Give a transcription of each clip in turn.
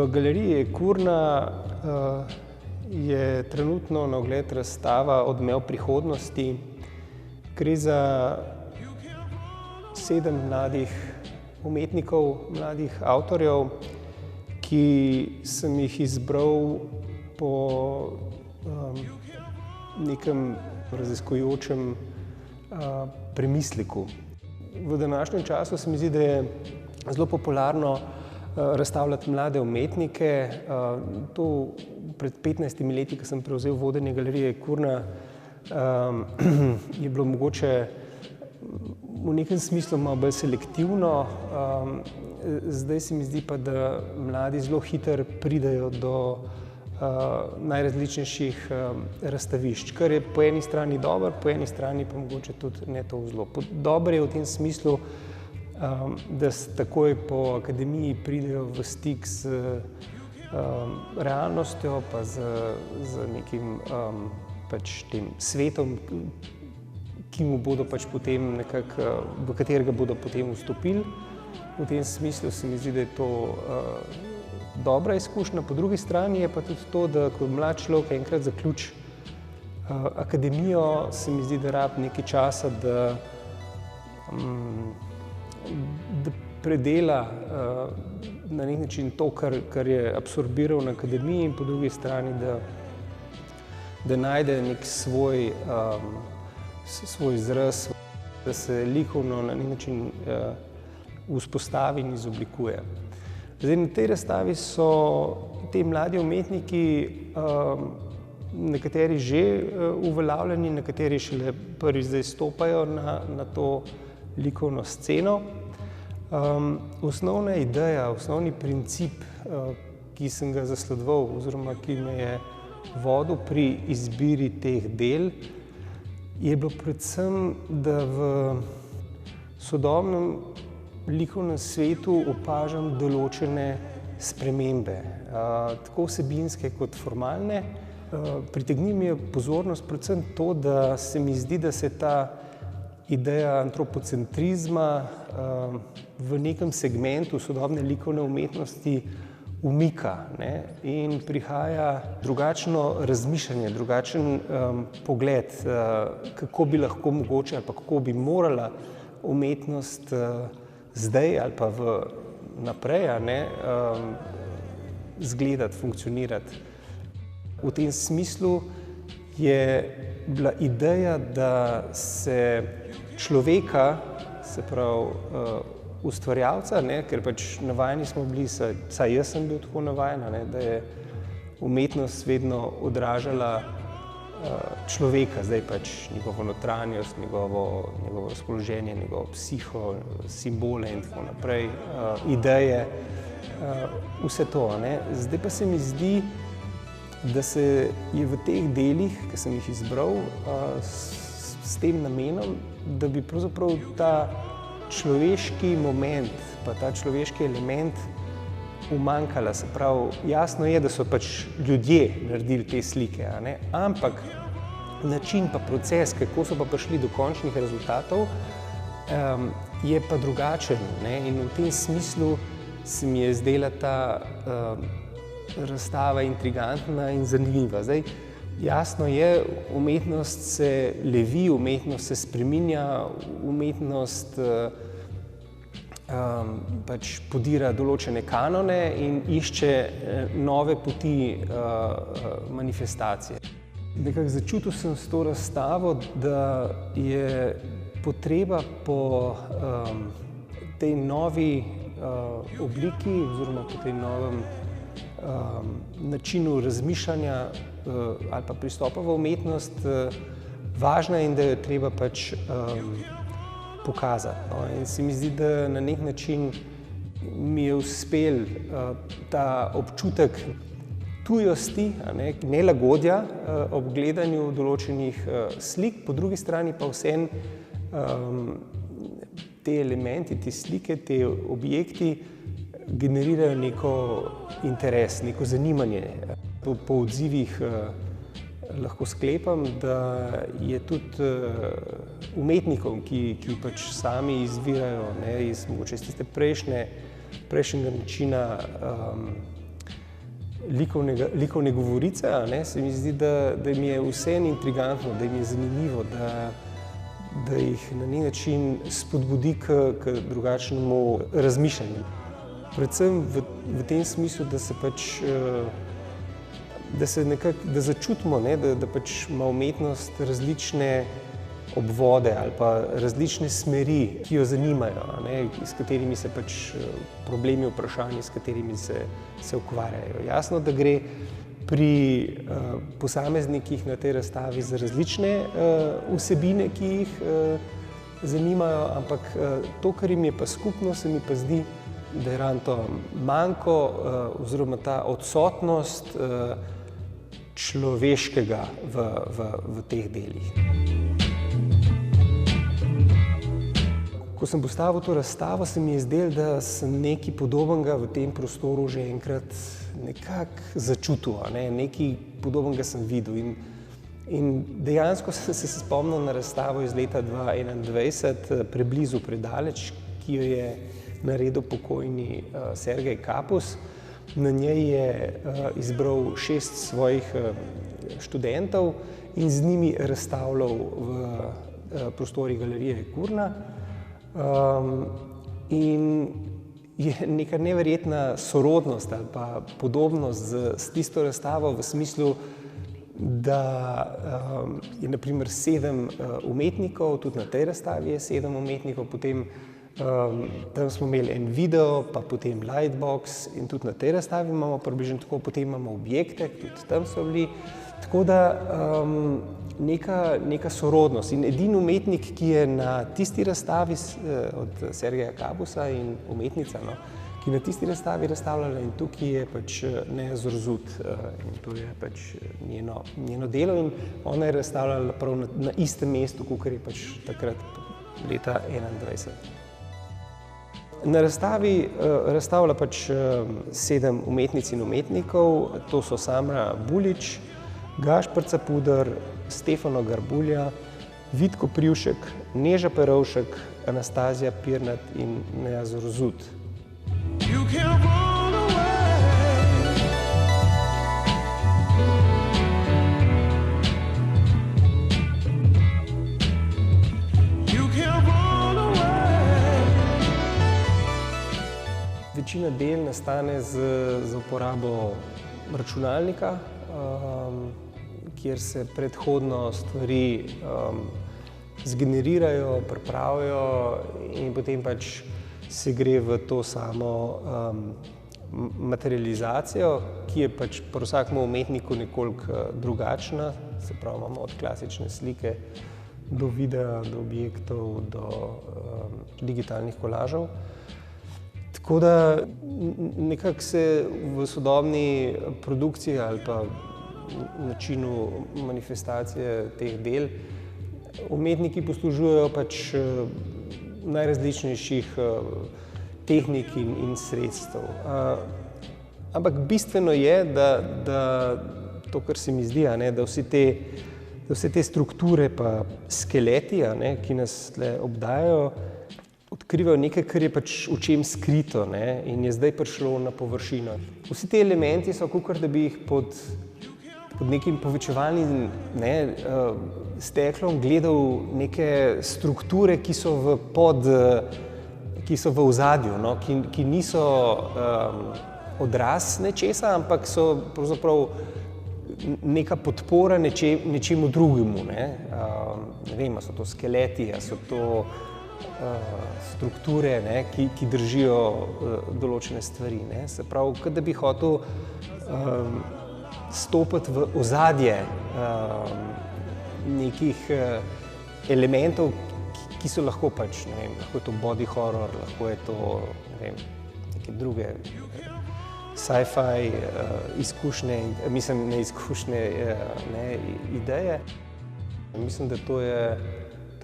V galeriji Kurna je trenutno na ogled razstava Odmev prihodnosti. Gre za 7 mladih umetnikov, mladih avtorjev, ki sem jih izbral po nekem raziskujočem premisleku. V današnjem času se mi zdi, da je zelo popularno razstavljati mlade umetnike. To pred 15 leti, ko sem prevzel vodenje galerije Kurna, je bilo mogoče v nekem smislu malo bolj selektivno. Zdaj se mi zdi pa, da mladi zelo hitro pridejo do najrazličnejših razstavišč, kar je po eni strani dobro, po eni strani pa mogoče tudi ne to zelo. Dobro je v tem smislu, da takoj po akademiji pridejo v stik z realnostjo pa z nekim tem svetom, ki mu bodo potem nekako, v katerega bodo potem vstopili. V tem smislu se mi zdi, da je to dobra izkušnja. Po drugi strani je pa tudi to, da ko mlad človek enkrat zaključi akademijo, se mi zdi, da rabi nekaj časa, da predela na nek način to, kar je absorbiral na akademiji, in po drugi strani, da najde nek svoj izraz, da se likovno na nek način vzpostavi in izoblikuje. Zdaj, na tej razstavi so ti mladi umetniki, nekateri že uveljavljeni, nekateri šele prvič zdaj stopajo na to likovno sceno. Osnovna ideja, osnovni princip, ki sem ga zasledoval oziroma ki me je vodil pri izbiri teh del, je bilo predvsem, da v sodobnem likovnem svetu opažam določene spremembe, tako vsebinske kot formalne. Pritegne mi je pozornost predvsem to, da se mi zdi, da se ta ideja antropocentrizma v nekem segmentu sodobne likovne umetnosti umika, in prihaja drugačno razmišljanje, drugačen pogled, kako bi lahko mogoče ali pa kako bi morala umetnost zdaj ali pa naprej izgledati, funkcionirati. V tem smislu je bila ideja, da se človeka, se pravi ustvarjalca, ker navajeni smo bili, vsaj jaz sem bil tako navajen, da je umetnost vedno odražala človeka, zdaj njegovo notranjost, njegovo razpoloženje, njegovo psiho, simbole in tako naprej, ideje, vse to. Zdaj pa se mi zdi, da se je v teh delih, ki sem jih izbral, s tem namenom, da bi pravzaprav ta človeški moment, pa ta človeški element umanjkala. Se pravi, jasno je, da so ljudje naredili te slike, ampak način pa proces, kako so pa prišli do končnih rezultatov, je pa drugačen, in v tem smislu se mi je zdela ta razstava intrigantna in zanimiva. Zdaj, jasno je, umetnost se levi, umetnost se spreminja, umetnost podira določene kanone in išče nove poti manifestacije. Nekako začutil sem s to razstavo, da je potreba po tej novi obliki oziroma po tej novem načinu razmišljanja ali pa pristopa v umetnost važna in da jo je treba pokazati. In se mi zdi, da na nek način mi je uspel ta občutek tujosti, nelagodja ob gledanju določenih slik, po drugi strani pa vseeno te elementi, te slike, te objekti generirajo neko interes, neko zanimanje. Po odzivih lahko sklepam, da je tudi umetnikom, ki sami izvirajo iz mogoče iz tiste prejšnjega načina likovne govorice, se mi zdi, da mi je vseeno intrigantno, da mi je zanimivo, da jih na neki način spodbudi k drugačnemu razmišljanju. Predvsem v tem smislu, da se pač, da začutimo, da pač ima umetnost različne obvode ali pa različne smeri, ki jo zanimajo, s katerimi se pač problemi, vprašanji, s katerimi se ukvarjajo. Jasno, da gre pri posameznikih na tej razstavi za različne vsebine, ki jih zanimajo, ampak to, kar jim je pa skupno, se mi pa zdi, da je ravno to manko oziroma ta odsotnost človeškega v teh delih. Ko sem postavil to razstavo, se mi je zdelo, da sem nekaj podobnega v tem prostoru že enkrat nekako začutil, nekaj podobnega sem videl. In dejansko sem se spomnil na razstavo iz leta 2021, Preblizu, predaleč, ki jo je naredil pokojni Sergej Kapus. Na njej je izbral 6 svojih študentov in z njimi razstavljal v prostorih Galerije Kurna. In je neka neverjetna sorodnost ali pa podobnost s tisto razstavo v smislu, da je na primer 7 umetnikov, tudi na tej razstavi je 7 umetnikov, potem tam smo imeli en video, pa potem lightbox in tudi na tej razstavi imamo približno tako, potem imamo objekte, tudi tam so bili. Tako da neka sorodnost. In edini umetnik, ki je na tisti razstavi od Sergeja Kapusa in umetnica, ki na tisti razstavi razstavljala in tukaj je pač Neja Zorzut in to je pač njeno delo in ona je razstavljala prav na istem mestu, kakor je pač takrat leta 2021. Na razstavi razstavlja pač 7 umetnic in umetnikov, to so Samra Bulič, Gašper Capuder, Stefano Garbulja, Vid Koprivšek, Neža Perovšek, Anastazija Pirnat in Neja Zorzut. Večina del nastane z uporabo računalnika, kjer se predhodno stvari zgenerirajo, pripravijo in potem pač se gre v to samo materializacijo, ki je pač pri vsakem umetniku nekoliko drugačna, se pravi imamo od klasične slike do videa, do objektov, do digitalnih kolažev. Tako da nekako se v sodobni produkciji ali pa načinu manifestacije teh del umetniki poslužujejo pač najrazličnejših tehnik in sredstev. Ampak bistveno je, da to, kar se mi zdi, da vse te strukture pa skeleti, ki nas tle obdajajo, odkrivajo nekaj, kar je pač v čem skrito in je zdaj prišlo na površino. Vsi ti elementi so kakor, da bi jih pod nekim povečevalnim steklom gledal neke strukture, ki so v ozadju, ki niso odraz nečesa, ampak so pravzaprav neka podpora nečemu drugemu. Ne vem, a so to skeleti, a so to strukture, ki držijo določene stvari. Se pravi, kot da bi hotel stopiti v ozadje nekih elementov, ki so lahko pač, ne vem, lahko je to body horror, lahko je to, ne vem, neke druge sci-fi izkušnje, mislim, ne izkušnje, ideje. Mislim, da to je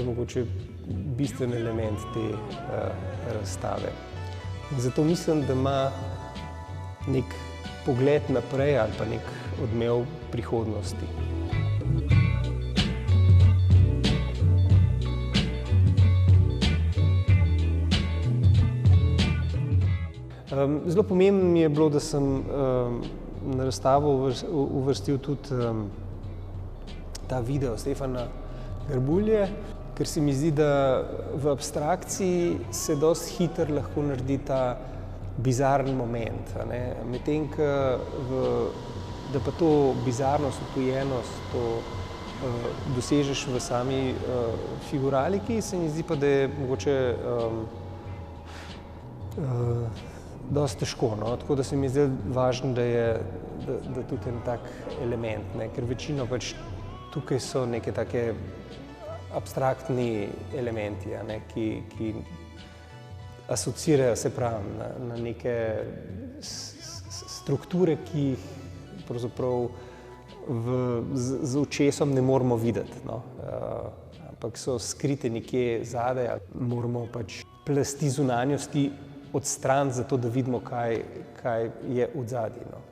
mogoče bistven element te razstave. Zato mislim, da ima nek pogled naprej ali pa nek odmev prihodnosti. Zelo pomembno mi je bilo, da sem na razstavo uvrstil tudi ta video Stefana Grbulje, ker se mi zdi, da v abstrakciji se dosti hitro lahko naredi ta bizarni moment, medtem da pa to bizarnost, odtujenost, to dosežeš v sami figuraliki, se mi zdi pa, da je mogoče dosti težko, no? Tako da se mi zdi važno, da je tudi en tak element, ker večino pač tukaj so neke take abstraktni elementi, ki asocirajo, se pravi, na neke strukture, ki jih pravzaprav z očesom ne moremo videti, no? Ampak so skrite nekje zadaj, moramo pač plasti zunanjosti odstraniti, zato da vidimo, kaj je odzadaj, no?